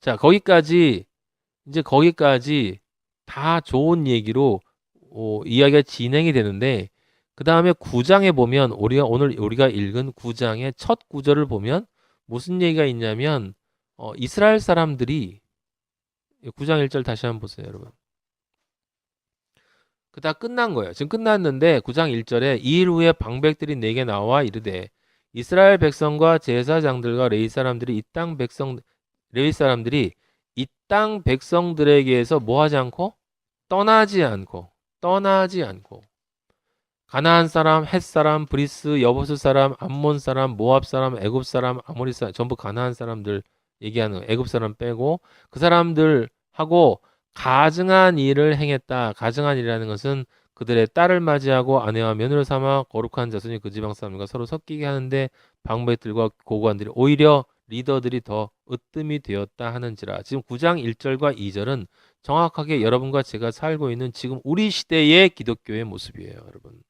자, 이제 거기까지 다 좋은 얘기로 이야기가 진행이 되는데, 그 다음에 9장에 보면, 오늘 우리가 읽은 9장의 첫 구절을 보면 무슨 얘기가 있냐면, 이스라엘 사람들이, 9장 1절 다시 한번 보세요, 여러분. 그 다 끝난 거예요. 지금 끝났는데 9장 1절에 이 일 후에 방백들이 내게 나와 이르되 이스라엘 백성과 제사장들과 레위 사람들이 이 땅 백성들에게서 뭐 하지 않고 떠나지 않고 가나안 사람, 헷 사람, 브리스, 여보스 사람, 암몬 사람, 모압 사람, 애굽 사람, 아모리 사람 전부 가나안 사람들 얘기하는 애굽 사람 빼고 그 사람들하고 가증한 일을 행했다. 가증한 일이라는 것은 그들의 딸을 맞이하고 아내와 며느리를 삼아 거룩한 자손이 그 지방 사람들과 서로 섞이게 하는데 방백들과 고관들이 오히려 리더들이 더 으뜸이 되었다 하는지라. 지금 9장 1절과 2절은 정확하게 여러분과 제가 살고 있는 지금 우리 시대의 기독교의 모습이에요, 여러분.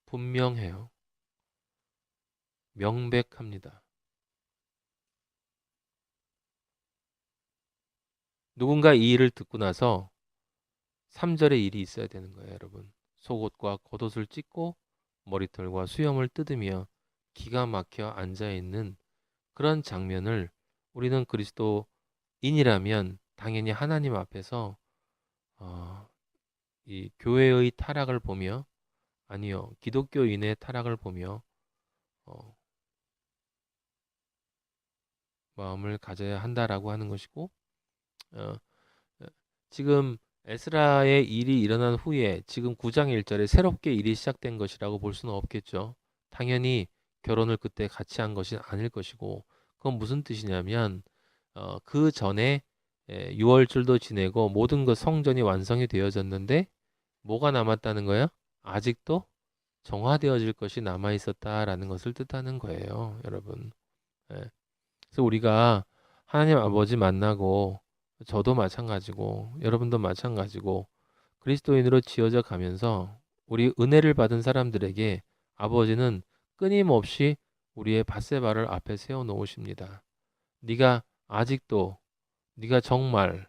분명해요. 명백합니다. 누군가 이 일을 듣고 나서 3절의 일이 있어야 되는 거예요, 여러분. 속옷과 겉옷을 찢고 머리털과 수염을 뜯으며 기가 막혀 앉아있는 그런 장면을 우리는 그리스도인이라면 당연히 하나님 앞에서 이 교회의 타락을 보며 아니요, 기독교인의 타락을 보며 마음을 가져야 한다라고 하는 것이고 어, 지금 에스라의 일이 일어난 후에 지금 9장 1절에 새롭게 일이 시작된 것이라고 볼 수는 없겠죠. 당연히 결혼을 그때 같이 한 것이 아닐 것이고 그건 무슨 뜻이냐면 그 전에 6월절도 지내고 모든 것 성전이 완성이 되어졌는데 뭐가 남았다는 거예요? 아직도 정화되어질 것이 남아 있었다라는 것을 뜻하는 거예요, 여러분. 예. 그래서 우리가 하나님 아버지 만나고 저도 마찬가지고 여러분도 마찬가지고 그리스도인으로 지어져 가면서 우리 은혜를 받은 사람들에게 아버지는 끊임없이 우리의 밧세바를 앞에 세워 놓으십니다. 네가 아직도 네가 정말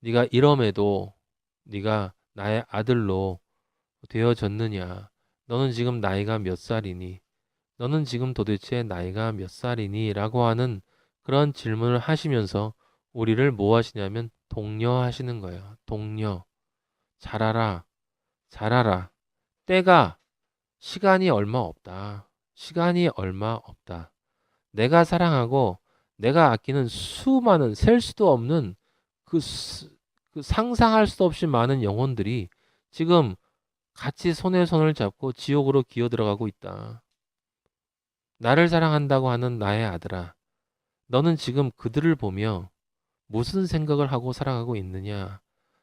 네가 이럼에도 네가 나의 아들로 되어졌느냐? 너는 지금 나이가 몇 살이니? 너는 지금 도대체 나이가 몇 살이니? 라고 하는 그런 질문을 하시면서 우리를 뭐 하시냐면 독려하시는 거예요. 독려. 잘하라. 잘하라. 때가 시간이 얼마 없다. 시간이 얼마 없다. 내가 사랑하고 내가 아끼는 수많은 셀 수도 없는 그 상상할 수 없이 많은 영혼들이 지금 같이 손에 손을 잡고 지옥으로 기어 들어가고 있다. 나를 사랑한다고 하는 나의 아들아, 너는 지금 그들을 보며 무슨 생각을 하고 살아가고 있느냐?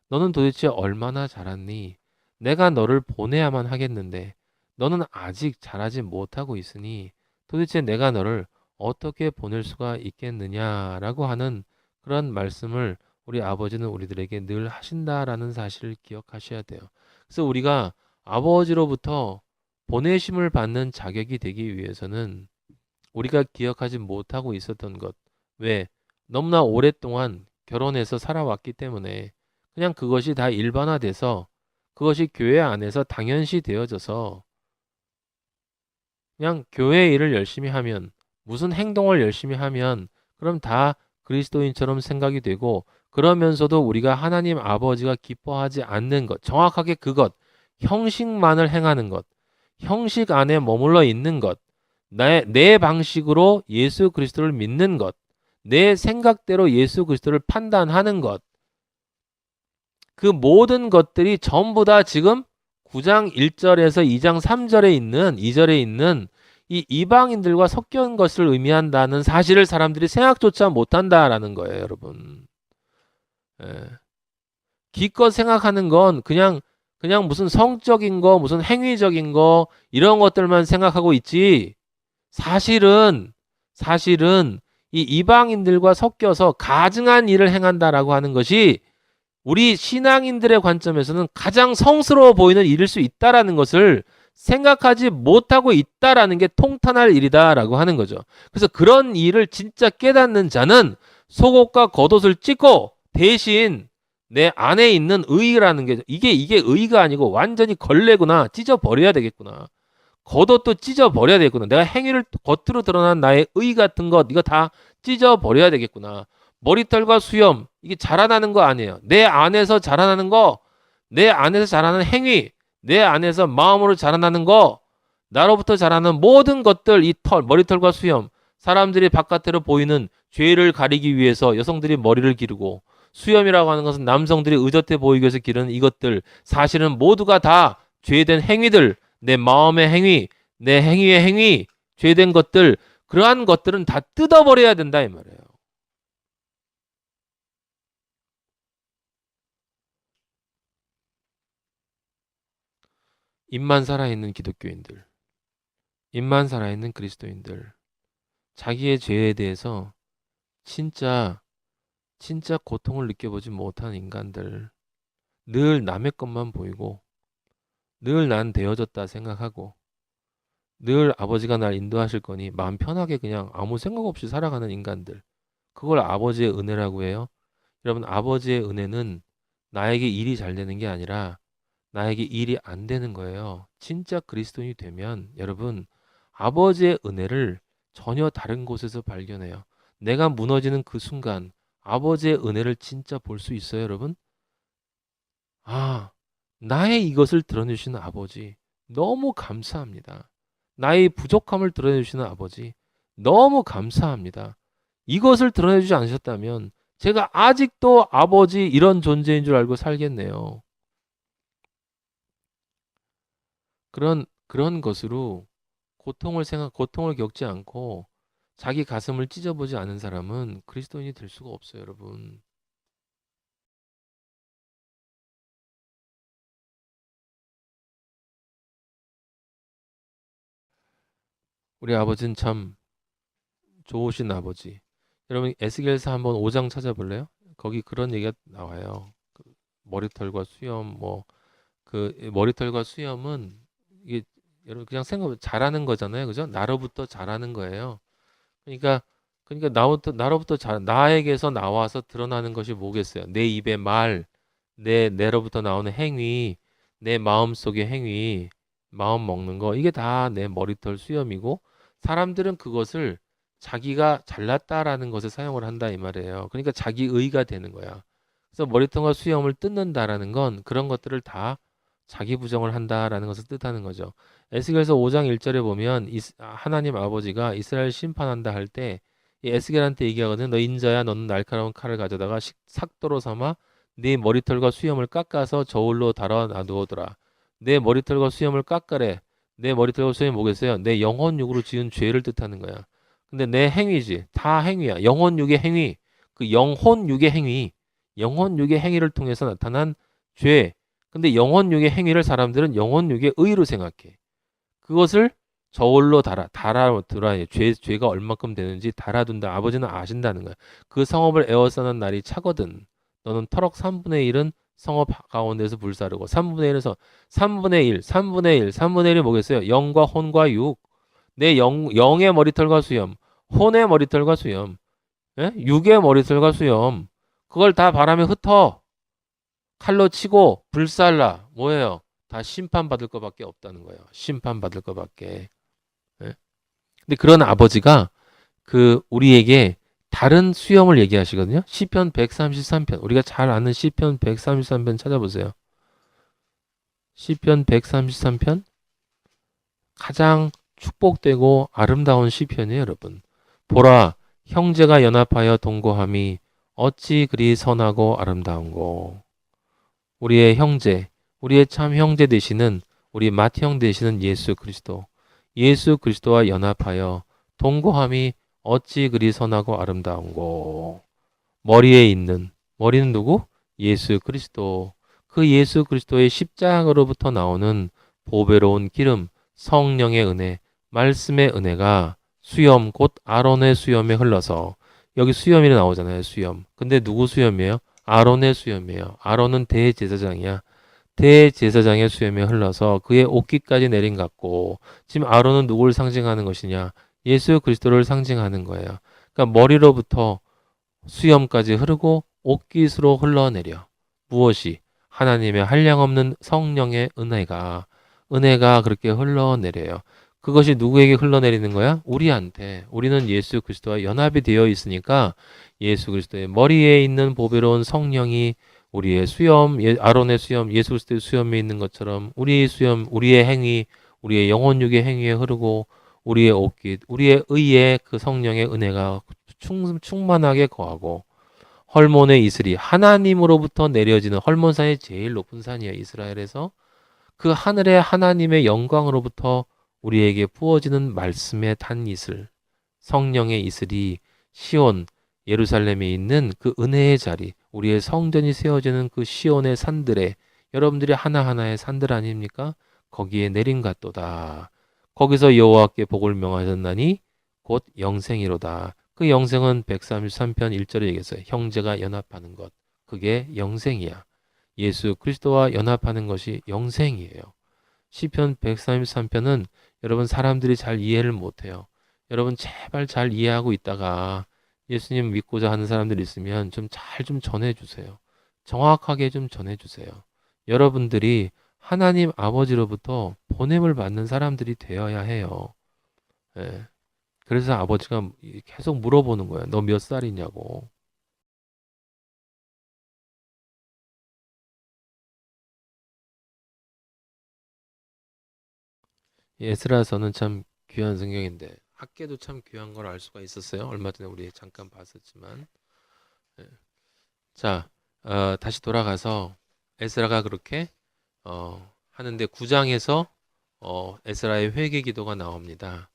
너는 도대체 얼마나 자랐니? 내가 너를 보내야만 하겠는데 너는 아직 자라지 못하고 있으니 도대체 내가 너를 어떻게 보낼 수가 있겠느냐라고 하는 그런 말씀을 우리 아버지는 우리들에게 늘 하신다라는 사실을 기억하셔야 돼요. 그래서 우리가 아버지로부터 보내심을 받는 자격이 되기 위해서는 우리가 기억하지 못하고 있었던 것, 왜? 너무나 오랫동안 결혼해서 살아왔기 때문에 그냥 그것이 다 일반화돼서 그것이 교회 안에서 당연시 되어져서 그냥 교회 일을 열심히 하면 무슨 행동을 열심히 하면 그럼 다 그리스도인처럼 생각이 되고 그러면서도 우리가 하나님 아버지가 기뻐하지 않는 것, 정확하게 그것, 형식만을 행하는 것, 형식 안에 머물러 있는 것, 내 방식으로 예수 그리스도를 믿는 것, 내 생각대로 예수 그리스도를 판단하는 것, 그 모든 것들이 전부 다 지금 9장 1절에서 2장 3절에 있는 2절에 있는 이 이방인들과 섞여온 것을 의미한다는 사실을 사람들이 생각조차 못한다라는 거예요, 여러분. 예. 기껏 생각하는 건 그냥 무슨 성적인 거, 무슨 행위적인 거 이런 것들만 생각하고 있지. 사실은 이 이방인들과 섞여서 가증한 일을 행한다라고 하는 것이 우리 신앙인들의 관점에서는 가장 성스러워 보이는 일일 수 있다라는 것을 생각하지 못하고 있다라는 게 통탄할 일이다라고 하는 거죠. 그래서 그런 일을 진짜 깨닫는 자는 속옷과 겉옷을 찢고 대신 내 안에 있는 의라는 게 이게 의가 아니고 완전히 걸레구나. 찢어 버려야 되겠구나. 겉옷도 찢어 버려야 되겠구나. 내가 행위를 겉으로 드러난 나의 의 같은 것 이거 다 찢어 버려야 되겠구나. 머리털과 수염 이게 자라나는 거 아니에요. 내 안에서 자라나는 거, 내 안에서 자라나는 행위, 내 안에서 마음으로 자라나는 거, 나로부터 자라는 모든 것들 이 털, 머리털과 수염 사람들이 바깥으로 보이는 죄를 가리기 위해서 여성들이 머리를 기르고 수염이라고 하는 것은 남성들이 의젓해 보이기 위해서 기르는 이것들 사실은 모두가 다 죄된 행위들 내 마음의 행위, 내 행위의 행위, 죄된 것들 그러한 것들은 다 뜯어버려야 된다 이 말이에요. 입만 살아있는 기독교인들, 입만 살아있는 그리스도인들, 자기의 죄에 대해서 진짜 고통을 느껴보지 못한 인간들, 늘 남의 것만 보이고 늘 난 되어졌다 생각하고 늘 아버지가 날 인도하실 거니 마음 편하게 그냥 아무 생각 없이 살아가는 인간들. 그걸 아버지의 은혜라고 해요. 여러분 아버지의 은혜는 나에게 일이 잘 되는 게 아니라 나에게 일이 안 되는 거예요. 진짜 그리스도인이 되면 여러분 아버지의 은혜를 전혀 다른 곳에서 발견해요. 내가 무너지는 그 순간 아버지의 은혜를 진짜 볼 수 있어요, 여러분? 아, 나의 이것을 드러내주시는 아버지 너무 감사합니다. 나의 부족함을 드러내주시는 아버지 너무 감사합니다. 이것을 드러내주지 않으셨다면 제가 아직도 아버지 이런 존재인 줄 알고 살겠네요. 그런 것으로 고통을 겪지 않고 자기 가슴을 찢어보지 않은 사람은 그리스도인이 될 수가 없어요, 여러분. 우리 아버지는 참 좋으신 아버지. 여러분 에스겔서 한번 5장 찾아볼래요? 거기 그런 얘기가 나와요. 그 머리털과 수염 그 머리털과 수염은 이게 여러분 그냥 생각 자라는 거잖아요. 그죠? 나로부터 자라는 거예요. 그러니까 나로부터 나에게서 나와서 드러나는 것이 뭐겠어요? 내 입의 말, 내로부터 나오는 행위, 내 마음속의 행위, 마음 먹는 거 이게 다 내 머리털 수염이고 사람들은 그것을 자기가 잘났다라는 것에 사용을 한다 이 말이에요. 그러니까 자기 의가 되는 거야. 그래서 머리털과 수염을 뜯는다라는 건 그런 것들을 다 자기 부정을 한다라는 것을 뜻하는 거죠. 에스겔서 5장 1절에 보면 하나님 아버지가 이스라엘 심판한다 할 때 에스겔한테 얘기하거든. 너 인자야 너는 날카로운 칼을 가져다가 삭도로 삼아 네 머리털과 수염을 깎아서 저울로 달아 놔두어두라. 내 머리털과 수염을 깎으래. 내 머리털과 수염이 뭐겠어요? 내 영혼육으로 지은 죄를 뜻하는 거야. 근데 내 행위지. 다 행위야. 영혼육의 행위. 그 영혼육의 행위. 영혼육의 행위를 통해서 나타난 죄. 근데 영혼육의 행위를 사람들은 영혼육의 의로 생각해. 그것을 저울로 달아두라. 죄가 얼마큼 되는지 달아둔다. 아버지는 아신다는 거야. 그 성읍을 에워싸는 날이 차거든. 너는 터럭 3분의 1은 성읍 가운데서 불사르고 3분의 1이 뭐겠어요? 영과 혼과 육. 내 영의 머리털과 수염, 혼의 머리털과 수염, 예? 육의 머리털과 수염. 그걸 다 바람에 흩어. 칼로 치고 불살라. 뭐예요? 다 심판받을 것밖에 없다는 거예요. 심판받을 것밖에. 예? 근데 그런 아버지가 우리에게 다른 수염을 얘기하시거든요. 시편 133편. 우리가 잘 아는 시편 133편 찾아보세요. 시편 133편 가장 축복되고 아름다운 시편이에요, 여러분. 보라, 형제가 연합하여 동거함이 어찌 그리 선하고 아름다운고. 우리의 형제, 우리의 참 형제 되시는 우리 맏형 되시는 예수 그리스도. 예수 그리스도와 연합하여 동거함이 어찌 그리 선하고 아름다운고. 머리는 누구? 예수 그리스도. 그 예수 그리스도의 십자가로부터 나오는 보배로운 기름, 성령의 은혜, 말씀의 은혜가 수염 곧 아론의 수염에 흘러서 여기 수염이 나오잖아요. 수염. 근데 누구 수염이에요? 아론의 수염이에요. 아론은 대제사장이야. 대제사장의 수염에 흘러서 그의 옷깃까지 내린 같고, 지금 아론은 누구를 상징하는 것이냐? 예수 그리스도를 상징하는 거예요. 그러니까 머리로부터 수염까지 흐르고 옷깃으로 흘러내려. 무엇이? 하나님의 한량없는 성령의 은혜가 그렇게 흘러내려요. 그것이 누구에게 흘러내리는 거야? 우리한테. 우리는 예수 그리스도와 연합이 되어 있으니까 예수 그리스도의 머리에 있는 보배로운 성령이 우리의 수염, 아론의 수염, 예수 그리스도의 수염에 있는 것처럼 우리의 수염, 우리의 행위, 우리의 영혼육의 행위에 흐르고 우리의 옷깃, 우리의 의에 그 성령의 은혜가 충만하게 거하고, 헐몬의 이슬이 하나님으로부터 내려지는, 헐몬산이 제일 높은 산이에요. 이스라엘에서. 그 하늘의 하나님의 영광으로부터 우리에게 부어지는 말씀의 단 이슬, 성령의 이슬이 시온, 예루살렘에 있는 그 은혜의 자리, 우리의 성전이 세워지는 그 시온의 산들에, 여러분들이 하나하나의 산들 아닙니까? 거기에 내린 같도다. 거기서 여호와께 복을 명하셨나니 곧 영생이로다. 그 영생은 133편 1절에 얘기했어요. 형제가 연합하는 것. 그게 영생이야. 예수 그리스도와 연합하는 것이 영생이에요. 시편 133편은 여러분 사람들이 잘 이해를 못해요. 여러분 제발 잘 이해하고 있다가 예수님 믿고자 하는 사람들 있으면 좀 잘 좀 전해주세요. 정확하게 좀 전해주세요. 여러분들이 하나님 아버지로부터 보냄을 받는 사람들이 되어야 해요. 예. 그래서 아버지가 계속 물어보는 거예요. 너 몇 살이냐고. 에스라서는 참 귀한 성경인데 학계도 참 귀한 걸 알 수가 있었어요. 얼마 전에 우리 잠깐 봤었지만. 예. 자, 다시 돌아가서 에스라가 그렇게 하는데 9장에서 에스라의 회개 기도가 나옵니다.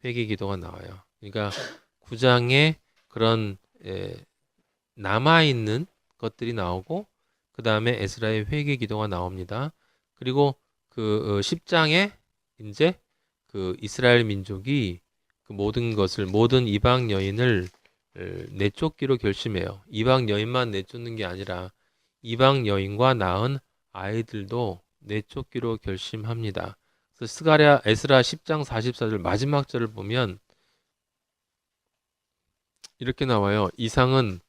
회개 기도가 나와요. 그러니까 9장에 그런 남아있는 것들이 나오고, 그 다음에 에스라의 회개 기도가 나옵니다. 그리고 그 10장에 이제 그 이스라엘 민족이 그 모든 이방 여인을 내쫓기로 결심해요. 이방 여인만 내쫓는 게 아니라 이방 여인과 낳은 아이들도 내쫓기로 결심합니다. 그래서 에스라 10장 44절 마지막 절을 보면 이렇게 나와요. 이상은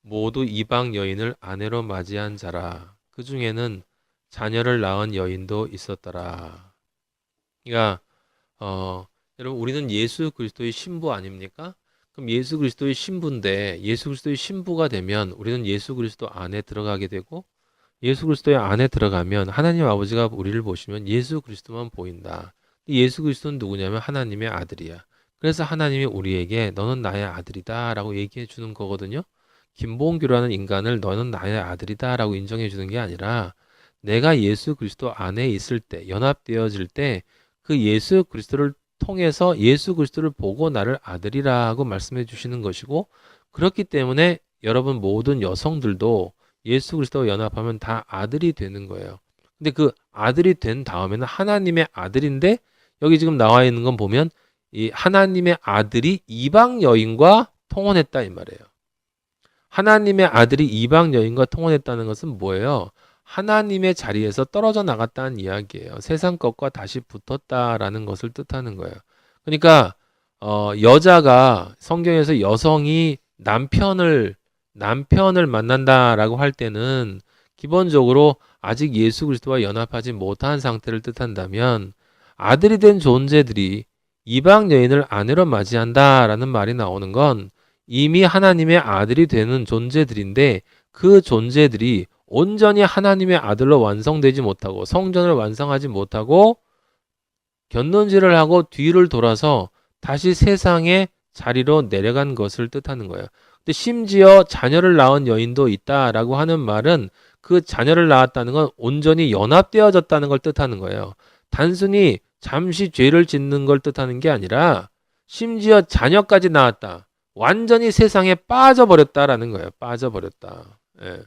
모두 이방 여인을 아내로 맞이한 자라. 그 중에는 자녀를 낳은 여인도 있었더라. 그러니까 여러분 우리는 예수 그리스도의 신부 아닙니까? 그럼 예수 그리스도의 신부인데 예수 그리스도의 신부가 되면 우리는 예수 그리스도 안에 들어가게 되고, 예수 그리스도의 안에 들어가면 하나님 아버지가 우리를 보시면 예수 그리스도만 보인다. 예수 그리스도는 누구냐면 하나님의 아들이야. 그래서 하나님이 우리에게 너는 나의 아들이다 라고 얘기해 주는 거거든요. 김봉규라는 인간을 너는 나의 아들이다 라고 인정해 주는 게 아니라 내가 예수 그리스도 안에 있을 때, 연합되어질 때 그 예수 그리스도를 통해서 예수 그리스도를 보고 나를 아들이라고 말씀해 주시는 것이고, 그렇기 때문에 여러분 모든 여성들도 예수 그리스도와 연합하면 다 아들이 되는 거예요. 근데 그 아들이 된 다음에는 하나님의 아들인데, 여기 지금 나와 있는 건 보면 이 하나님의 아들이 이방 여인과 통혼했다 이 말이에요. 하나님의 아들이 이방 여인과 통혼했다는 것은 뭐예요? 하나님의 자리에서 떨어져 나갔다는 이야기예요. 세상 것과 다시 붙었다라는 것을 뜻하는 거예요. 그러니까 여자가, 성경에서 여성이 남편을 만난다라고 할 때는 기본적으로 아직 예수 그리스도와 연합하지 못한 상태를 뜻한다면, 아들이 된 존재들이 이방 여인을 아내로 맞이한다라는 말이 나오는 건 이미 하나님의 아들이 되는 존재들인데, 그 존재들이 온전히 하나님의 아들로 완성되지 못하고 성전을 완성하지 못하고 곁눈질을 하고 뒤를 돌아서 다시 세상의 자리로 내려간 것을 뜻하는 거예요. 근데 심지어 자녀를 낳은 여인도 있다라고 하는 말은 그 자녀를 낳았다는 건 온전히 연합되어졌다는 걸 뜻하는 거예요. 단순히 잠시 죄를 짓는 걸 뜻하는 게 아니라 심지어 자녀까지 낳았다. 완전히 세상에 빠져버렸다라는 거예요. 빠져버렸다. 예.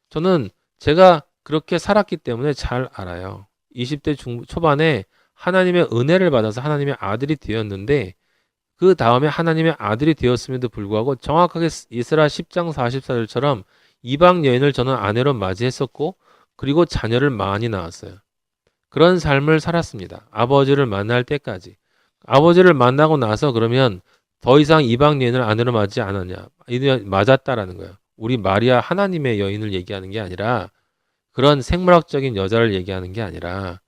저는 제가 그렇게 살았기 때문에 잘 알아요. 20대 초반에 하나님의 은혜를 받아서 하나님의 아들이 되었는데, 그 다음에 하나님의 아들이 되었음에도 불구하고 정확하게 이스라 10장 44절처럼 이방 여인을 저는 아내로 맞이했었고, 그리고 자녀를 많이 낳았어요. 그런 삶을 살았습니다. 아버지를 만날 때까지. 아버지를 만나고 나서 그러면 더 이상 이방 여인을 아내로 맞지 않았냐? 맞았다라는 거예요. 우리 마리아 하나님의 여인을 얘기하는 게 아니라 그런 생물학적인 여자를 얘기하는 게 아니라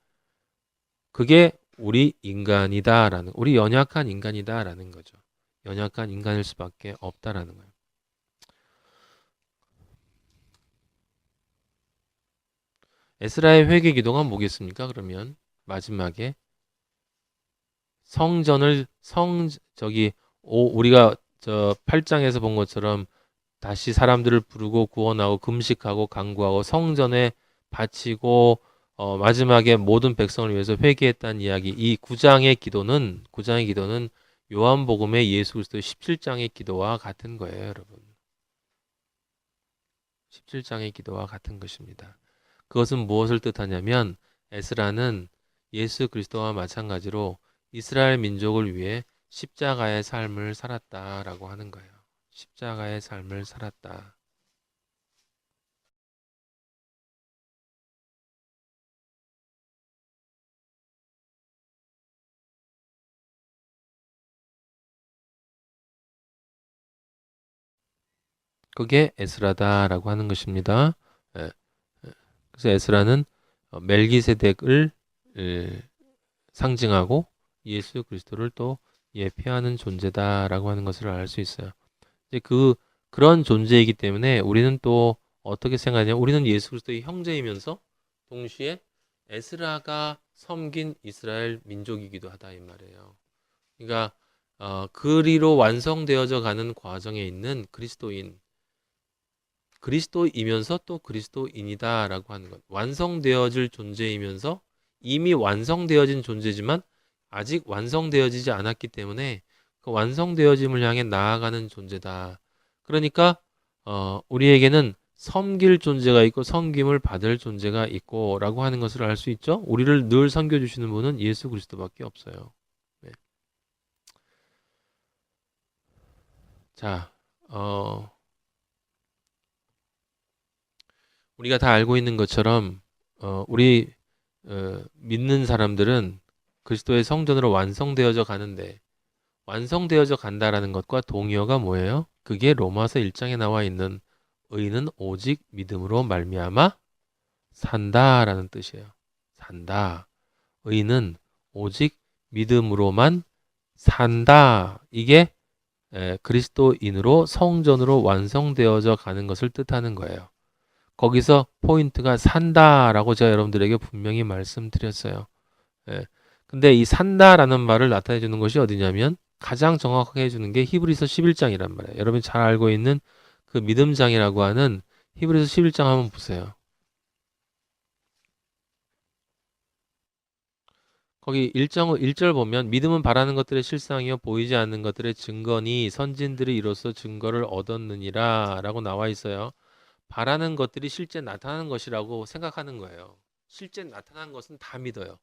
그게 우리 인간이다라는, 우리 연약한 인간이다라는 거죠. 연약한 인간일 수밖에 없다라는 거예요. 에스라의 회개 기도가 뭐겠습니까? 그러면 마지막에 성전을 우리가 저 8장에서 본 것처럼 다시 사람들을 부르고 구원하고 금식하고 간구하고 성전에 바치고 마지막에 모든 백성을 위해서 회개했다는 이야기. 이 9장의 기도는 요한복음의 예수 그리스도의 17장의 기도와 같은 거예요, 여러분. 17장의 기도와 같은 것입니다. 그것은 무엇을 뜻하냐면 에스라는 예수 그리스도와 마찬가지로 이스라엘 민족을 위해 십자가의 삶을 살았다라고 하는 거예요. 십자가의 삶을 살았다. 그게 에스라다라고 하는 것입니다. 예, 예. 그래서 에스라는 멜기세덱을 상징하고 예수 그리스도를 또 예표하는 존재다라고 하는 것을 알 수 있어요. 이제 그런 존재이기 때문에 우리는 또 어떻게 생각하냐? 우리는 예수 그리스도의 형제이면서 동시에 에스라가 섬긴 이스라엘 민족이기도 하다 이 말이에요. 그러니까 그리로 완성되어져 가는 과정에 있는 그리스도이면서 또 그리스도인이다라고 하는 것. 완성되어질 존재이면서 이미 완성되어진 존재지만 아직 완성되어지지 않았기 때문에 그 완성되어짐을 향해 나아가는 존재다. 그러니까 우리에게는 섬길 존재가 있고 섬김을 받을 존재가 있고라고 하는 것을 알 수 있죠. 우리를 늘 섬겨주시는 분은 예수 그리스도밖에 없어요. 네. 자, 우리가 다 알고 있는 것처럼 우리 믿는 사람들은 그리스도의 성전으로 완성되어져 가는데 완성되어져 간다라는 것과 동의어가 뭐예요? 그게 로마서 1장에 나와 있는 의는 오직 믿음으로 말미암아 산다라는 뜻이에요. 산다. 의는 오직 믿음으로만 산다. 이게 그리스도인으로 성전으로 완성되어져 가는 것을 뜻하는 거예요. 거기서 포인트가 산다라고 제가 여러분들에게 분명히 말씀드렸어요. 예. 근데 이 산다라는 말을 나타내 주는 것이 어디냐면 가장 정확하게 해주는 게 히브리서 11장이란 말이에요. 여러분이 잘 알고 있는 그 믿음장이라고 하는 히브리서 11장 한번 보세요. 거기 1절 보면 믿음은 바라는 것들의 실상이요 보이지 않는 것들의 증거니 선진들이 이로써 증거를 얻었느니라 라고 나와 있어요. 바라는 것들이 실제 나타나는 것이라고 생각하는 거예요. 실제 나타난 것은 다 믿어요.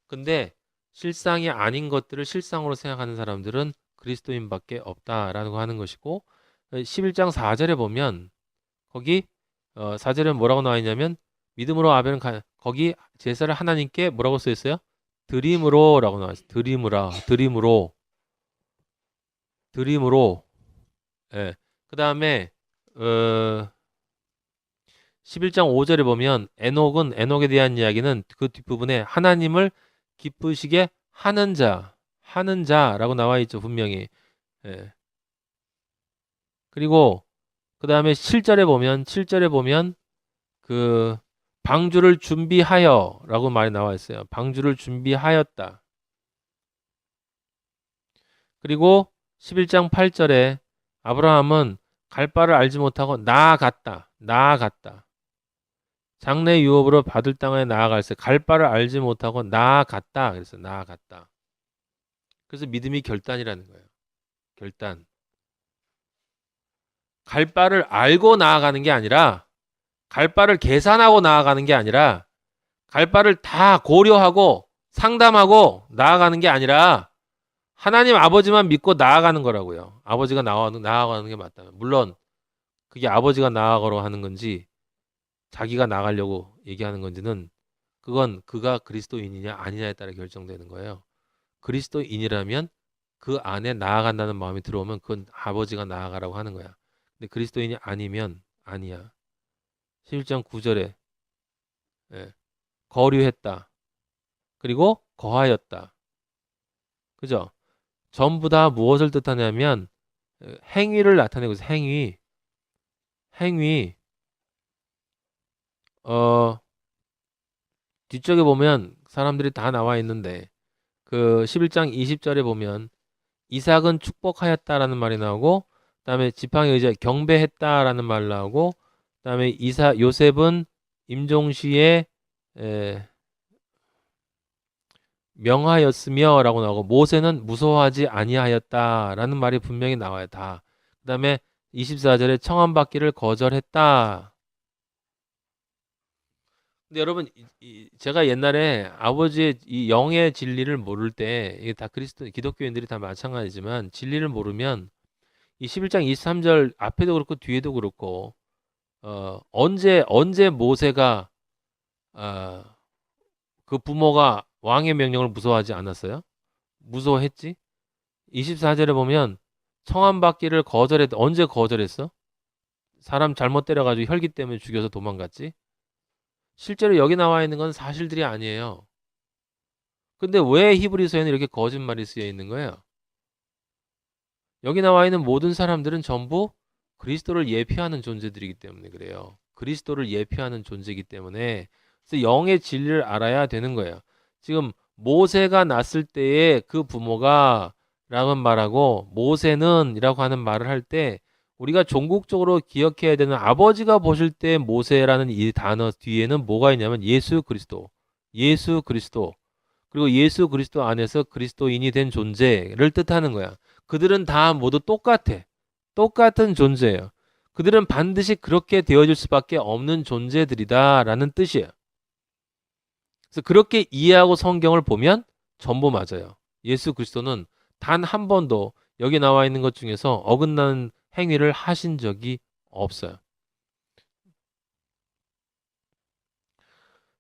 근데 실상이 아닌 것들을 실상으로 생각하는 사람들은 그리스도인밖에 없다라고 하는 것이고 11장 4절에 보면 거기 4절에 뭐라고 나와 있냐면 믿음으로 아벨은 거기 제사를 하나님께 뭐라고 써 있어요? 드림으로라고 나와 있어요. 드림으로. 예. 그다음에 11장 5절에 보면 에녹에 대한 이야기는 그 뒷부분에 하나님을 기쁘시게 하는 자라고 나와 있죠, 분명히. 예. 그리고 그 다음에 7절에 보면 그 방주를 준비하여라고 말이 나와 있어요. 방주를 준비하였다. 그리고 11장 8절에 아브라함은 갈 바를 알지 못하고 나아갔다. 장래 유업으로 받을 땅에 나아갈세. 갈 바를 알지 못하고 나아갔다. 그래서 나아갔다. 그래서 믿음이 결단이라는 거예요. 결단. 갈 바를 알고 나아가는 게 아니라 갈 바를 계산하고 나아가는 게 아니라 갈 바를 다 고려하고 상담하고 나아가는 게 아니라 하나님 아버지만 믿고 나아가는 거라고요. 아버지가 나아가는 게 맞다면. 물론 그게 아버지가 나아가러 하는 건지 자기가 나가려고 얘기하는 건지는 그건 그가 그리스도인이냐 아니냐에 따라 결정되는 거예요. 그리스도인이라면 그 안에 나아간다는 마음이 들어오면 그건 아버지가 나아가라고 하는 거야. 근데 그리스도인이 아니면 아니야. 11장 9절에 거류했다. 그리고 거하였다. 그죠? 전부 다 무엇을 뜻하냐면 행위를 나타내고 있어요. 행위. 뒤쪽에 보면 사람들이 다 나와 있는데 그 11장 20절에 보면 이삭은 축복하였다라는 말이 나오고, 그다음에 지팡이 의지에 경배했다라는 말 나오고, 그다음에 요셉은 임종시에 명하였으며라고 나오고, 모세는 무서워하지 아니하였다라는 말이 분명히 나와요. 다. 그다음에 24절에 청함받기를 거절했다. 근데 여러분, 제가 옛날에 아버지의 이 영의 진리를 모를 때, 이게 다 기독교인들이 다 마찬가지지만, 진리를 모르면 이 11장 23절 앞에도 그렇고 뒤에도 그렇고, 언제 모세가 그 부모가 왕의 명령을 무서워하지 않았어요? 무서워했지? 24절에 보면 청함받기를 거절했다. 언제 거절했어? 사람 잘못 때려가지고 혈기 때문에 죽여서 도망갔지? 실제로 여기 나와 있는 건 사실들이 아니에요. 근데 왜 히브리서에는 이렇게 거짓말이 쓰여 있는 거예요? 여기 나와 있는 모든 사람들은 전부 그리스도를 예표하는 존재들이기 때문에 그래요. 그리스도를 예표하는 존재이기 때문에 그래서 영의 진리를 알아야 되는 거예요. 지금 모세가 났을 때의 그 부모가 라는 말하고 모세는 이라고 하는 말을 할 때 우리가 종국적으로 기억해야 되는 아버지가 보실 때 모세라는 이 단어 뒤에는 뭐가 있냐면 예수 그리스도 그리고 예수 그리스도 안에서 그리스도인이 된 존재를 뜻하는 거야. 그들은 다 모두 똑같은 존재예요. 그들은 반드시 그렇게 되어질 수밖에 없는 존재들이다라는 뜻이에요. 그래서 그렇게 이해하고 성경을 보면 전부 맞아요. 예수 그리스도는 단 한 번도 여기 나와 있는 것 중에서 어긋나는 행위를 하신 적이 없어요.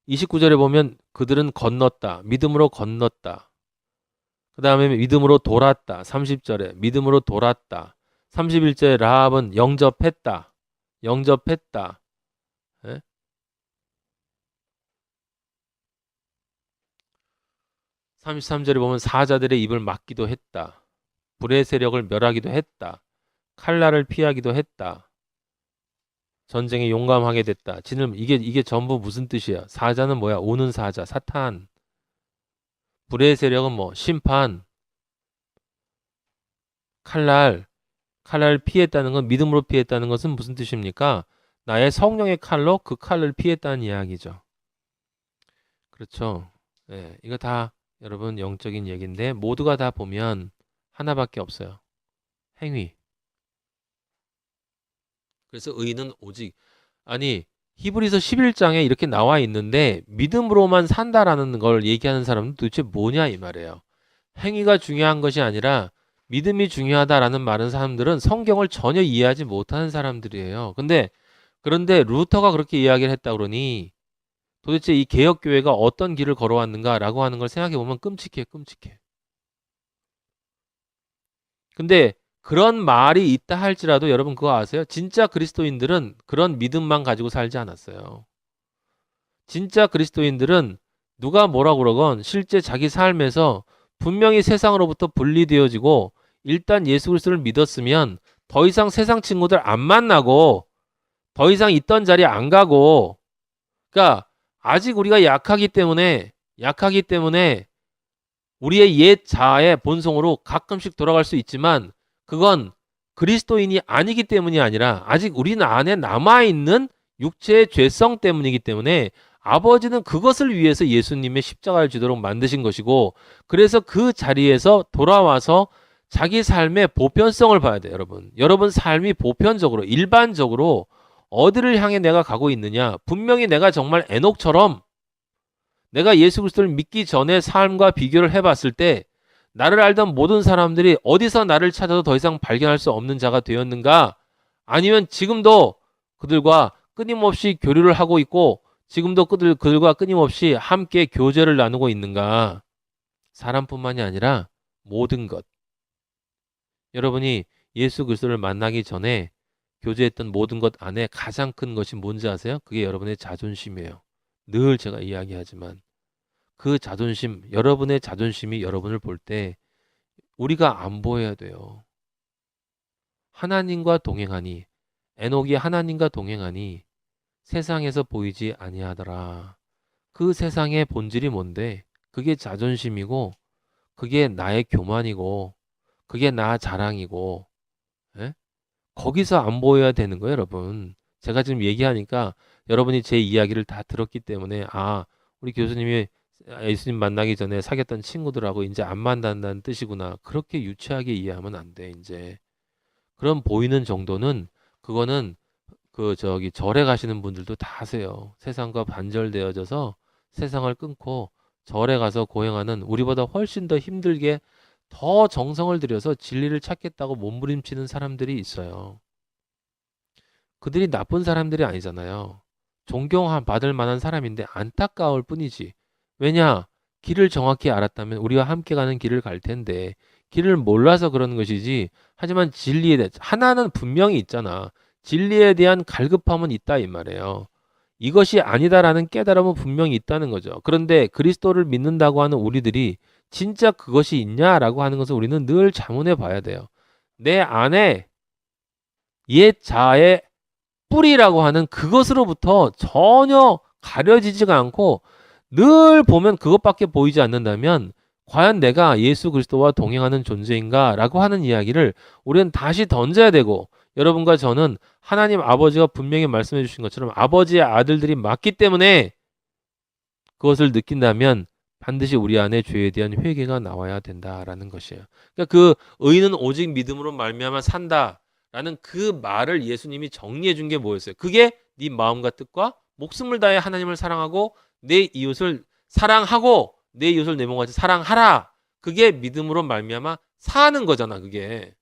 29절에 보면 그들은 건넜다. 믿음으로 건넜다. 그 다음에 믿음으로 돌았다. 30절에 믿음으로 돌았다. 31절에 라합은 영접했다. 예? 33절에 보면 사자들의 입을 막기도 했다. 불의 세력을 멸하기도 했다. 칼날을 피하기도 했다. 전쟁에 용감하게 됐다. 이게 전부 무슨 뜻이야? 사자는 뭐야? 오는 사자, 사탄. 불의 세력은 뭐? 심판. 칼날 피했다는 건 믿음으로 피했다는 것은 무슨 뜻입니까? 나의 성령의 칼로 그 칼을 피했다는 이야기죠. 그렇죠. 네, 이거 다 여러분 영적인 얘기인데 모두가 다 보면 하나밖에 없어요. 행위. 그래서 의인은 오직 히브리서 11장에 이렇게 나와 있는데 믿음으로만 산다라는 걸 얘기하는 사람은 도대체 뭐냐 이 말이에요. 행위가 중요한 것이 아니라 믿음이 중요하다라는 많은 사람들은 성경을 전혀 이해하지 못하는 사람들이에요. 그런데 루터가 그렇게 이야기를 했다 그러니 도대체 이 개혁교회가 어떤 길을 걸어왔는가라고 하는 걸 생각해 보면 끔찍해. 근데 그런 말이 있다 할지라도 여러분 그거 아세요? 진짜 그리스도인들은 그런 믿음만 가지고 살지 않았어요. 진짜 그리스도인들은 누가 뭐라고 그러건 실제 자기 삶에서 분명히 세상으로부터 분리되어지고 일단 예수 그리스도를 믿었으면 더 이상 세상 친구들 안 만나고 더 이상 있던 자리에 안 가고, 그러니까 아직 우리가 약하기 때문에 우리의 옛 자아의 본성으로 가끔씩 돌아갈 수 있지만 그건 그리스도인이 아니기 때문이 아니라 아직 우리 안에 남아있는 육체의 죄성 때문이기 때문에 아버지는 그것을 위해서 예수님의 십자가를 지도록 만드신 것이고, 그래서 그 자리에서 돌아와서 자기 삶의 보편성을 봐야 돼요. 여러분 삶이 보편적으로 일반적으로 어디를 향해 내가 가고 있느냐. 분명히 내가 정말 에녹처럼 내가 예수 그리스도를 믿기 전에 삶과 비교를 해봤을 때 나를 알던 모든 사람들이 어디서 나를 찾아도 더 이상 발견할 수 없는 자가 되었는가? 아니면 지금도 그들과 끊임없이 교류를 하고 있고 지금도 그들과 끊임없이 함께 교제를 나누고 있는가? 사람뿐만이 아니라 모든 것. 여러분이 예수 그리스도를 만나기 전에 교제했던 모든 것 안에 가장 큰 것이 뭔지 아세요? 그게 여러분의 자존심이에요. 늘 제가 이야기하지만 그 자존심, 여러분의 자존심이 여러분을 볼 때 우리가 안 보여야 돼요. 하나님과 동행하니, 에녹이 하나님과 동행하니 세상에서 보이지 아니하더라. 그 세상의 본질이 뭔데? 그게 자존심이고, 그게 나의 교만이고, 그게 나 자랑이고, 예? 거기서 안 보여야 되는 거예요, 여러분. 제가 지금 얘기하니까 여러분이 제 이야기를 다 들었기 때문에, 아, 우리 교수님이 예수님 만나기 전에 사귀었던 친구들하고 이제 안 만난다는 뜻이구나. 그렇게 유치하게 이해하면 안 돼, 이제. 그런 보이는 정도는, 그거는 절에 가시는 분들도 다 하세요. 세상과 반절되어져서 세상을 끊고 절에 가서 고행하는, 우리보다 훨씬 더 힘들게 더 정성을 들여서 진리를 찾겠다고 몸부림치는 사람들이 있어요. 그들이 나쁜 사람들이 아니잖아요. 존경받을 만한 사람인데 안타까울 뿐이지. 왜냐? 길을 정확히 알았다면 우리와 함께 가는 길을 갈 텐데, 길을 몰라서 그러는 것이지. 하지만 진리에 대해 하나는 분명히 있잖아. 진리에 대한 갈급함은 있다 이 말이에요. 이것이 아니다라는 깨달음은 분명히 있다는 거죠. 그런데 그리스도를 믿는다고 하는 우리들이 진짜 그것이 있냐라고 하는 것을 우리는 늘 자문해 봐야 돼요. 내 안에 옛 자아의 뿌리라고 하는 그것으로부터 전혀 가려지지가 않고 늘 보면 그것밖에 보이지 않는다면 과연 내가 예수 그리스도와 동행하는 존재인가라고 하는 이야기를 우리는 다시 던져야 되고, 여러분과 저는 하나님 아버지가 분명히 말씀해 주신 것처럼 아버지의 아들들이 맞기 때문에 그것을 느낀다면 반드시 우리 안에 죄에 대한 회개가 나와야 된다라는 것이에요. 그러니까 그 의인은 오직 믿음으로 말미암아 산다라는 그 말을 예수님이 정리해 준 게 뭐였어요? 그게 네 마음과 뜻과 목숨을 다해 하나님을 사랑하고 내 이웃을 사랑하고 내 이웃을 내 몸같이 사랑하라. 그게 믿음으로 말미암아 사는 거잖아, 그게.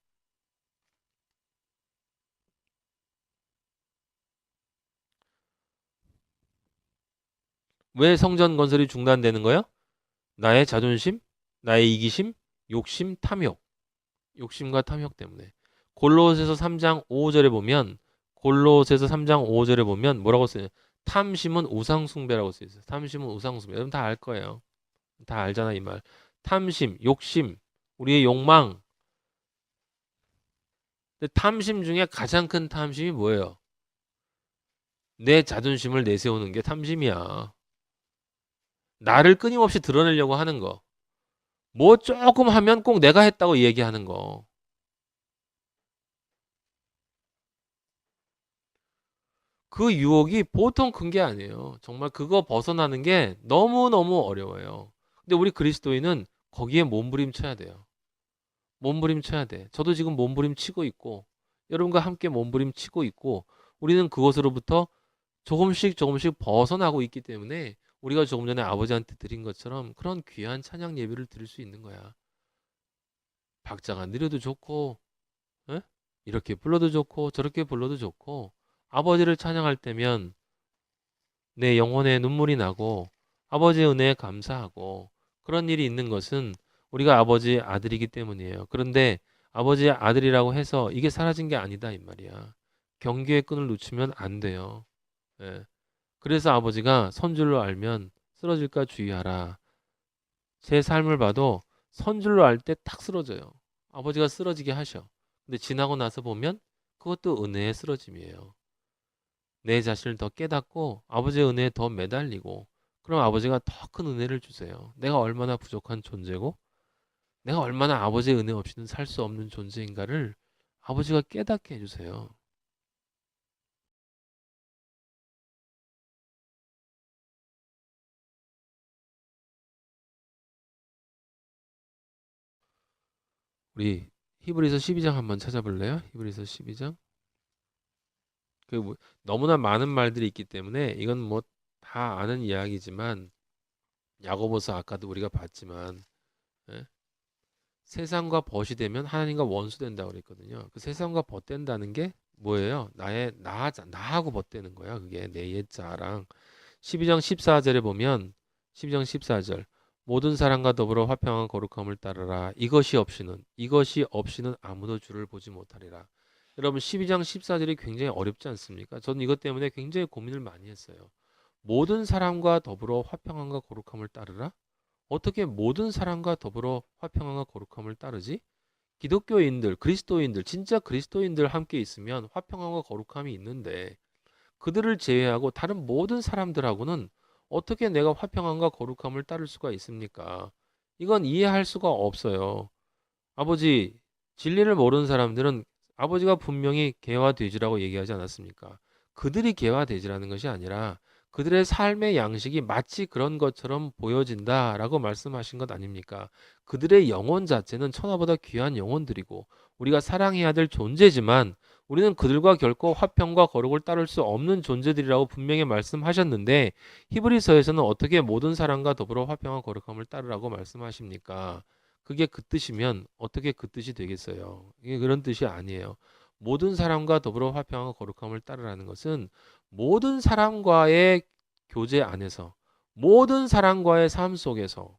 왜 성전 건설이 중단되는 거예요? 나의 자존심, 나의 이기심, 욕심, 탐욕. 욕심과 탐욕 때문에. 골로새서 3장 5절에 보면, 골로새서 3장 5절에 보면 뭐라고 써요? 탐심은 우상 숭배라고 써 있어요. 탐심은 우상 숭배. 여러분 다 알 거예요. 다 알잖아 이 말. 탐심, 욕심, 우리의 욕망. 근데 탐심 중에 가장 큰 탐심이 뭐예요? 내 자존심을 내세우는 게 탐심이야. 나를 끊임없이 드러내려고 하는 거. 뭐 조금 하면 꼭 내가 했다고 얘기하는 거. 그 유혹이 보통 큰 게 아니에요. 정말 그거 벗어나는 게 너무너무 어려워요. 근데 우리 그리스도인은 거기에 몸부림쳐야 돼요. 몸부림쳐야 돼. 저도 지금 몸부림치고 있고 여러분과 함께 몸부림치고 있고, 우리는 그것으로부터 조금씩 조금씩 벗어나고 있기 때문에 우리가 조금 전에 아버지한테 드린 것처럼 그런 귀한 찬양 예배를 드릴 수 있는 거야. 박자가 느려도 좋고, 에? 이렇게 불러도 좋고 저렇게 불러도 좋고, 아버지를 찬양할 때면 내 영혼에 눈물이 나고 아버지의 은혜에 감사하고, 그런 일이 있는 것은 우리가 아버지의 아들이기 때문이에요. 그런데 아버지의 아들이라고 해서 이게 사라진 게 아니다 이 말이야. 경계의 끈을 놓치면 안 돼요. 예. 그래서 아버지가 선줄로 알면 쓰러질까 주의하라. 제 삶을 봐도 선줄로 알 때 탁 쓰러져요. 아버지가 쓰러지게 하셔. 근데 지나고 나서 보면 그것도 은혜의 쓰러짐이에요. 내 자신을 더 깨닫고 아버지의 은혜에 더 매달리고, 그럼 아버지가 더 큰 은혜를 주세요. 내가 얼마나 부족한 존재고 내가 얼마나 아버지의 은혜 없이는 살 수 없는 존재인가를 아버지가 깨닫게 해주세요. 우리 히브리서 12장 한번 찾아볼래요? 히브리서 12장. 너무나 많은 말들이 있기 때문에 이건 뭐 다 아는 이야기지만, 야고보서 아까도 우리가 봤지만, 예? 세상과 벗이 되면 하나님과 원수 된다고 그랬거든요. 그 세상과 벗된다는 게 뭐예요? 나하고 벗되는 거야. 그게 내 옛자랑. 12장 14절에 보면 12장 14절 모든 사람과 더불어 화평한 거룩함을 따르라. 이것이 없이는 아무도 주를 보지 못하리라. 여러분 12장 14절이 굉장히 어렵지 않습니까? 저는 이것 때문에 굉장히 고민을 많이 했어요. 모든 사람과 더불어 화평함과 거룩함을 따르라? 어떻게 모든 사람과 더불어 화평함과 거룩함을 따르지? 기독교인들, 그리스도인들, 진짜 그리스도인들 함께 있으면 화평함과 거룩함이 있는데 그들을 제외하고 다른 모든 사람들하고는 어떻게 내가 화평함과 거룩함을 따를 수가 있습니까? 이건 이해할 수가 없어요. 아버지, 진리를 모르는 사람들은 아버지가 분명히 개와 돼지라고 얘기하지 않았습니까? 그들이 개와 돼지라는 것이 아니라 그들의 삶의 양식이 마치 그런 것처럼 보여진다라고 말씀하신 것 아닙니까? 그들의 영혼 자체는 천하보다 귀한 영혼들이고 우리가 사랑해야 될 존재지만 우리는 그들과 결코 화평과 거룩을 따를 수 없는 존재들이라고 분명히 말씀하셨는데 히브리서에서는 어떻게 모든 사람과 더불어 화평과 거룩함을 따르라고 말씀하십니까? 그게 그 뜻이면 어떻게 그 뜻이 되겠어요? 이게 그런 뜻이 아니에요. 모든 사람과 더불어 화평과 거룩함을 따르라는 것은 모든 사람과의 교제 안에서 모든 사람과의 삶 속에서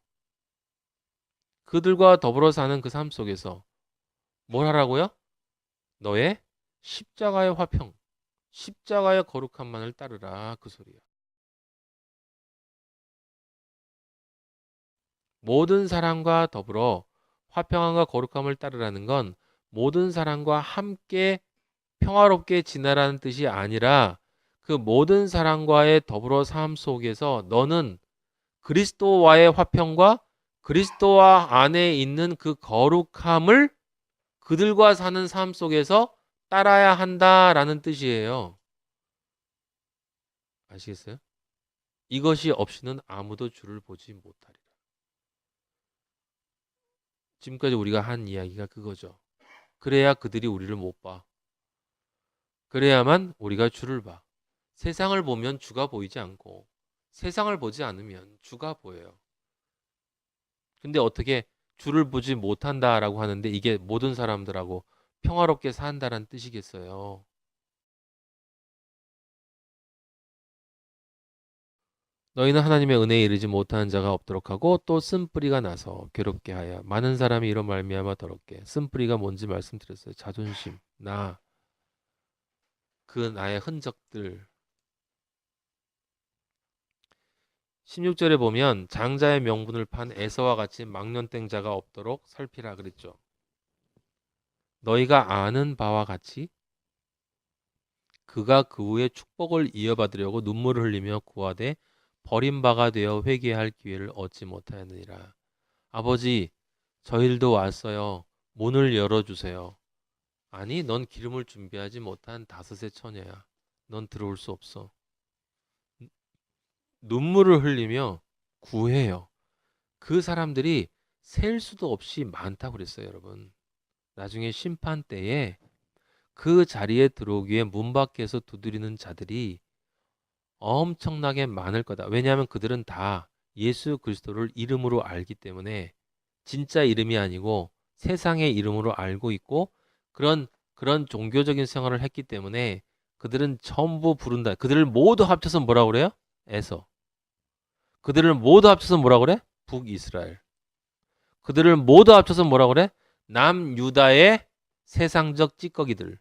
그들과 더불어 사는 그 삶 속에서 뭘 하라고요? 너의 십자가의 화평, 십자가의 거룩함만을 따르라 그 소리야. 모든 사람과 더불어 화평함과 거룩함을 따르라는 건 모든 사람과 함께 평화롭게 지내라는 뜻이 아니라 그 모든 사람과의 더불어 삶 속에서 너는 그리스도와의 화평과 그리스도와 안에 있는 그 거룩함을 그들과 사는 삶 속에서 따라야 한다라는 뜻이에요. 아시겠어요? 이것이 없이는 아무도 주를 보지 못하리라. 지금까지 우리가 한 이야기가 그거죠. 그래야 그들이 우리를 못 봐. 그래야만 우리가 주를 봐. 세상을 보면 주가 보이지 않고 세상을 보지 않으면 주가 보여요. 근데 어떻게 주를 보지 못한다라고 하는데 이게 모든 사람들하고 평화롭게 산다는 뜻이겠어요. 너희는 하나님의 은혜에 이르지 못하는 자가 없도록 하고 또 쓴뿌리가 나서 괴롭게 하여 많은 사람이 이런 말미암아 더럽게. 쓴뿌리가 뭔지 말씀드렸어요. 자존심, 그 나의 흔적들. 16절에 보면 장자의 명분을 판 에서와 같이 망년된 자가 없도록 살피라 그랬죠. 너희가 아는 바와 같이 그가 그 후에 축복을 이어받으려고 눈물을 흘리며 구하되 버림바가 되어 회개할 기회를 얻지 못하였느니라. 아버지, 저희들도 왔어요. 문을 열어주세요. 아니, 넌 기름을 준비하지 못한 다섯의 처녀야. 넌 들어올 수 없어. 눈물을 흘리며 구해요. 그 사람들이 셀 수도 없이 많다고 그랬어요, 여러분. 나중에 심판 때에 그 자리에 들어오기 위해 문 밖에서 두드리는 자들이 엄청나게 많을 거다. 왜냐하면 그들은 다 예수 그리스도를 이름으로 알기 때문에 진짜 이름이 아니고 세상의 이름으로 알고 있고 그런 종교적인 생활을 했기 때문에 그들은 전부 부른다. 그들을 모두 합쳐서 뭐라고 그래요? 에서. 그들을 모두 합쳐서 뭐라고 그래? 북이스라엘. 그들을 모두 합쳐서 뭐라고 그래? 남유다의 세상적 찌꺼기들.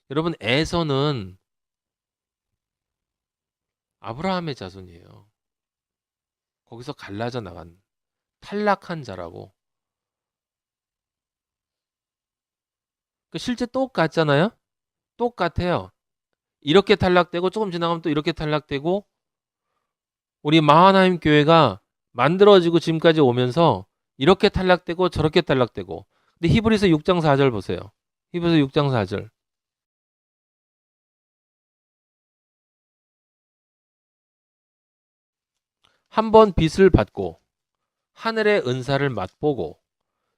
여러분, 에서는 아브라함의 자손이에요. 거기서 갈라져 나간 탈락한 자라고. 실제 똑같잖아요. 똑같아요. 이렇게 탈락되고 조금 지나가면 또 이렇게 탈락되고 우리 마하나임 교회가 만들어지고 지금까지 오면서 이렇게 탈락되고 저렇게 탈락되고. 근데 히브리서 6장 4절 보세요. 히브리서 6장 4절. 한 번 빚을 받고 하늘의 은사를 맛보고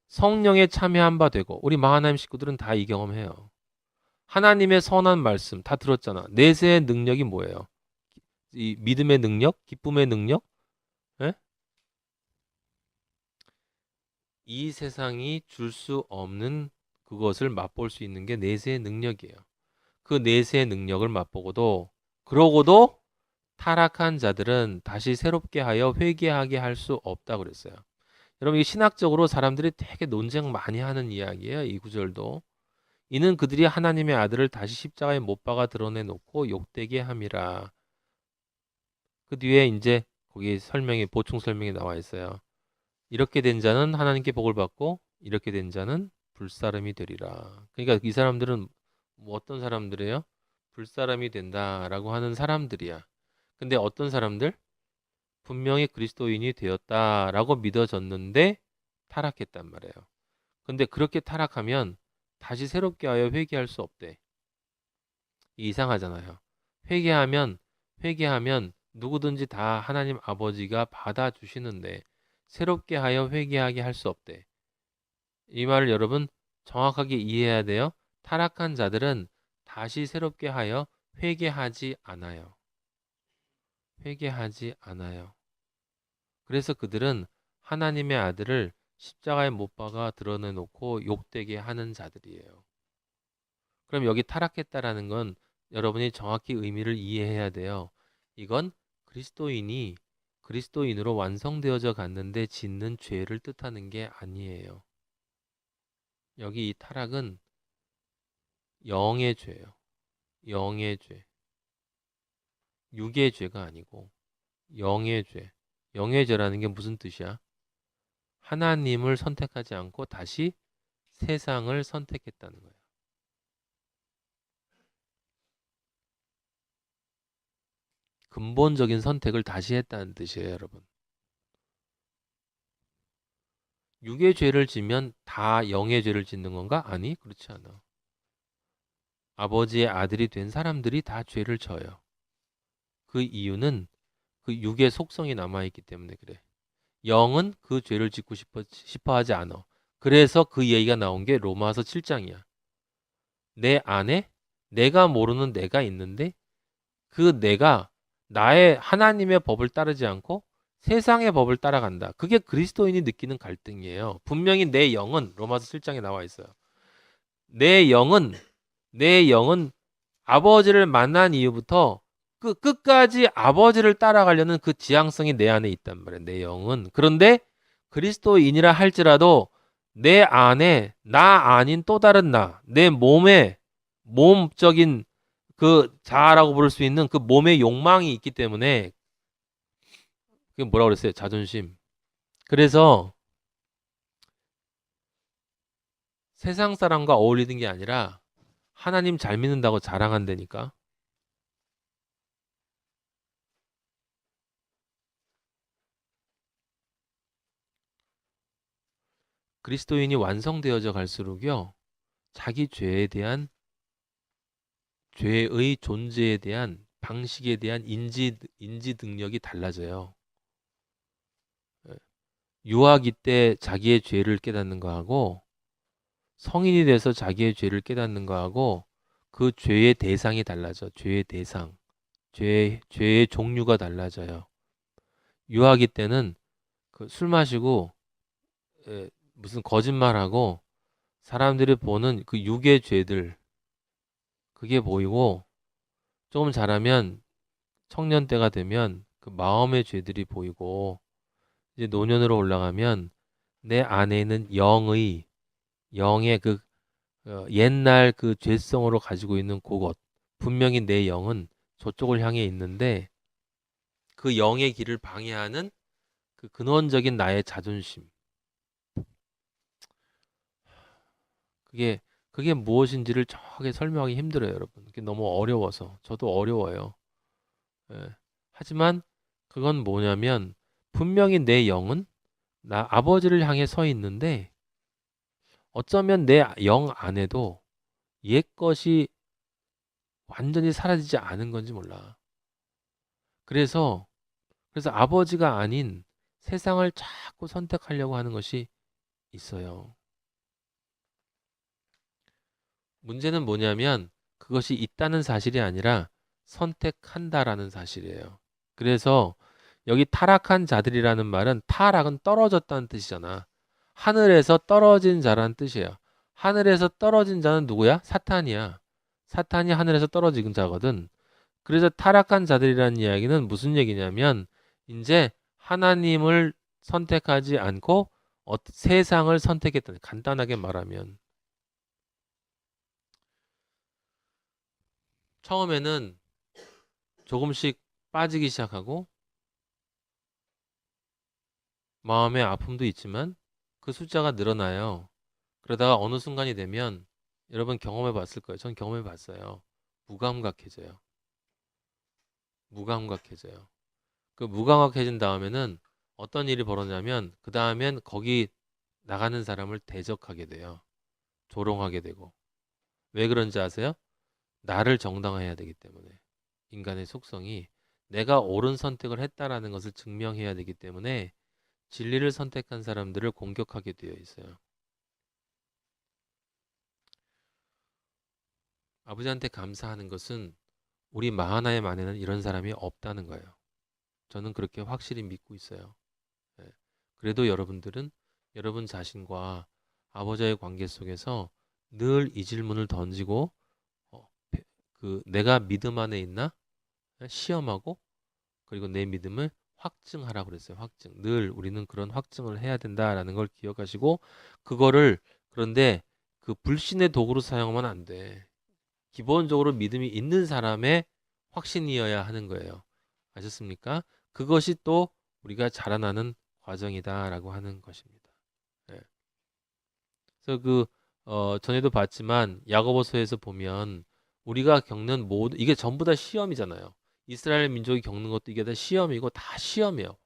성령에 참여한 바 되고. 우리 마하나임 식구들은 다 이 경험해요. 하나님의 선한 말씀 다 들었잖아. 내세의 능력이 뭐예요? 이 믿음의 능력, 기쁨의 능력. 예? 이 세상이 줄 수 없는 그 그것을 맛볼 수 있는 게 내세의 능력이에요. 그 내세의 능력을 맛보고도 그러고도 타락한 자들은 다시 새롭게 하여 회개하게 할 수 없다 그랬어요. 여러분 이게 신학적으로 사람들이 되게 논쟁 많이 하는 이야기예요. 이 구절도. 이는 그들이 하나님의 아들을 다시 십자가에 못 박아 드러내놓고 욕되게 함이라. 그 뒤에 이제 거기 설명이 보충 설명이 나와 있어요. 이렇게 된 자는 하나님께 복을 받고 이렇게 된 자는 불사름이 되리라. 그러니까 이 사람들은 뭐 어떤 사람들이에요? 불사람이 된다라고 하는 사람들이야. 근데 어떤 사람들? 분명히 그리스도인이 되었다라고 믿어졌는데 타락했단 말이에요. 근데 그렇게 타락하면 다시 새롭게 하여 회개할 수 없대. 이상하잖아요. 회개하면 누구든지 다 하나님 아버지가 받아주시는데 새롭게 하여 회개하게 할 수 없대. 이 말을 여러분 정확하게 이해해야 돼요. 타락한 자들은 다시 새롭게 하여 회개하지 않아요. 회개하지 않아요. 그래서 그들은 하나님의 아들을 십자가에 못 박아 드러내놓고 욕되게 하는 자들이에요. 그럼 여기 타락했다라는 건 여러분이 정확히 의미를 이해해야 돼요. 이건 그리스도인이 그리스도인으로 완성되어져 갔는데 짓는 죄를 뜻하는 게 아니에요. 여기 이 타락은 영의 죄예요. 영의 죄. 육의 죄가 아니고 영의 죄. 영의 죄라는 게 무슨 뜻이야? 하나님을 선택하지 않고 다시 세상을 선택했다는 거예요. 근본적인 선택을 다시 했다는 뜻이에요, 여러분. 육의 죄를 지면 다 영의 죄를 짓는 건가? 아니, 그렇지 않아. 아버지의 아들이 된 사람들이 다 죄를 져요. 그 이유는 그 육의 속성이 남아있기 때문에 그래. 영은 그 죄를 짓고 싶어 하지 않아. 그래서 그 얘기가 나온 게 로마서 7장이야. 내 안에 내가 모르는 내가 있는데 그 내가 나의 하나님의 법을 따르지 않고 세상의 법을 따라간다. 그게 그리스도인이 느끼는 갈등이에요. 분명히 내 영은 로마서 7장에 나와 있어요. 내 영은 아버지를 만난 이후부터 끝까지 아버지를 따라가려는 그 지향성이 내 안에 있단 말이에요. 내 영은. 그런데 그리스도인이라 할지라도 내 안에 나 아닌 또 다른 나, 내 몸에 몸적인 그 자아라고 부를 수 있는 그 몸의 욕망이 있기 때문에 그게 뭐라고 그랬어요? 자존심. 그래서 세상 사람과 어울리는 게 아니라 하나님 잘 믿는다고 자랑한다니까. 그리스도인이 완성되어져 갈수록요. 자기 죄의 존재에 대한 방식에 대한 인지 능력이 달라져요. 유아기 때 자기의 죄를 깨닫는 거하고 성인이 돼서 자기의 죄를 깨닫는 거하고 그 죄의 대상이 달라져. 죄의 대상. 죄의 종류가 달라져요. 유아기 때는 그 술 마시고 무슨 거짓말하고 사람들이 보는 그 육의 죄들 그게 보이고 조금 자라면 청년 때가 되면 그 마음의 죄들이 보이고 이제 노년으로 올라가면 내 안에 있는 영의 그 옛날 그 죄성으로 가지고 있는 그것 분명히 내 영은 저쪽을 향해 있는데 그 영의 길을 방해하는 그 근원적인 나의 자존심 그게 무엇인지를 정확하게 설명하기 힘들어요, 여러분. 그게 너무 어려워서 저도 어려워요. 예. 하지만 그건 뭐냐면 분명히 내 영은 나 아버지를 향해 서 있는데 어쩌면 내 영 안에도 옛 것이 완전히 사라지지 않은 건지 몰라. 그래서 아버지가 아닌 세상을 자꾸 선택하려고 하는 것이 있어요. 문제는 뭐냐면 그것이 있다는 사실이 아니라 선택한다라는 사실이에요. 그래서 여기 타락한 자들이라는 말은 타락은 떨어졌다는 뜻이잖아. 하늘에서 떨어진 자라는 뜻이에요. 하늘에서 떨어진 자는 누구야? 사탄이야. 사탄이 하늘에서 떨어진 자거든. 그래서 타락한 자들이라는 이야기는 무슨 얘기냐면 이제 하나님을 선택하지 않고 세상을 선택했다. 간단하게 말하면 처음에는 조금씩 빠지기 시작하고 마음의 아픔도 있지만 그 숫자가 늘어나요. 그러다가 어느 순간이 되면 여러분 경험해 봤을 거예요. 전 경험해 봤어요. 무감각해져요. 무감각해져요. 그 무감각해진 다음에는 어떤 일이 벌어지냐면 그 다음엔 거기 나가는 사람을 대적하게 돼요. 조롱하게 되고. 왜 그런지 아세요? 나를 정당화해야 되기 때문에. 인간의 속성이 내가 옳은 선택을 했다라는 것을 증명해야 되기 때문에 진리를 선택한 사람들을 공격하게 되어 있어요. 아버지한테 감사하는 것은 우리 마하나의 만에는 이런 사람이 없다는 거예요. 저는 그렇게 확실히 믿고 있어요. 예. 그래도 여러분들은 여러분 자신과 아버지의 관계 속에서 늘 이 질문을 던지고 내가 믿음 안에 있나? 시험하고 그리고 내 믿음을 확증하라고 그랬어요. 확증. 늘 우리는 그런 확증을 해야 된다라는 걸 기억하시고 그거를 그런데 그 불신의 도구로 사용하면 안 돼. 기본적으로 믿음이 있는 사람의 확신이어야 하는 거예요. 아셨습니까? 그것이 또 우리가 자라나는 과정이다라고 하는 것입니다. 예. 그래서 전에도 봤지만 야고보서에서 보면 우리가 겪는 모든 이게 전부 다 시험이잖아요. 이스라엘 민족이 겪는 것도 이게 다 시험이고 다 시험이에요.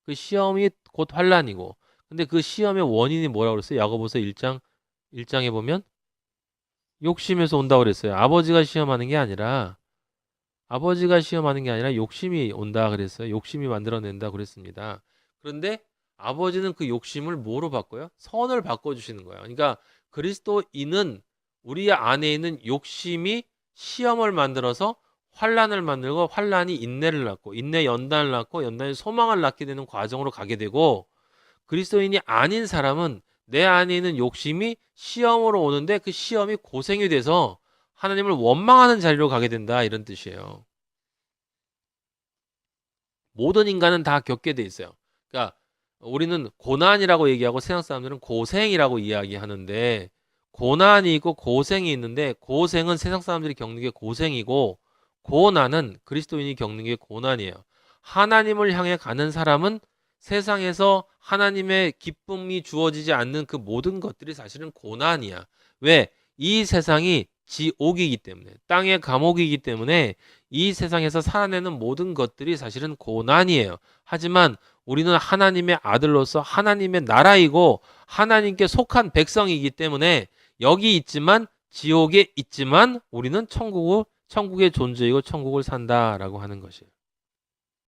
그 시험이 곧 환란이고. 근데 그 시험의 원인이 뭐라고 그랬어요? 야고보서 1장에 보면 욕심에서 온다고 그랬어요. 아버지가 시험하는 게 아니라 욕심이 온다 그랬어요. 욕심이 만들어낸다 그랬습니다. 그런데 아버지는 그 욕심을 뭐로 바꿔요? 선을 바꿔주시는 거예요. 그러니까 그리스도인은 우리 안에 있는 욕심이 시험을 만들어서 환란을 만들고 환란이 인내를 낳고 인내 연단을 낳고 연단이 소망을 낳게 되는 과정으로 가게 되고 그리스도인이 아닌 사람은 내 안에 있는 욕심이 시험으로 오는데 그 시험이 고생이 돼서 하나님을 원망하는 자리로 가게 된다 이런 뜻이에요. 모든 인간은 다 겪게 돼 있어요. 그러니까 우리는 고난이라고 얘기하고 세상 사람들은 고생이라고 이야기하는데 고난이 있고 고생이 있는데 고생은 세상 사람들이 겪는 게 고생이고 고난은 그리스도인이 겪는 게 고난이에요. 하나님을 향해 가는 사람은 세상에서 하나님의 기쁨이 주어지지 않는 그 모든 것들이 사실은 고난이야. 왜? 이 세상이 지옥이기 때문에 땅의 감옥이기 때문에 이 세상에서 살아내는 모든 것들이 사실은 고난이에요. 하지만 우리는 하나님의 아들로서 하나님의 나라이고 하나님께 속한 백성이기 때문에 여기 있지만 지옥에 있지만 우리는 천국의 존재이고 천국을 산다라고 하는 것이에요.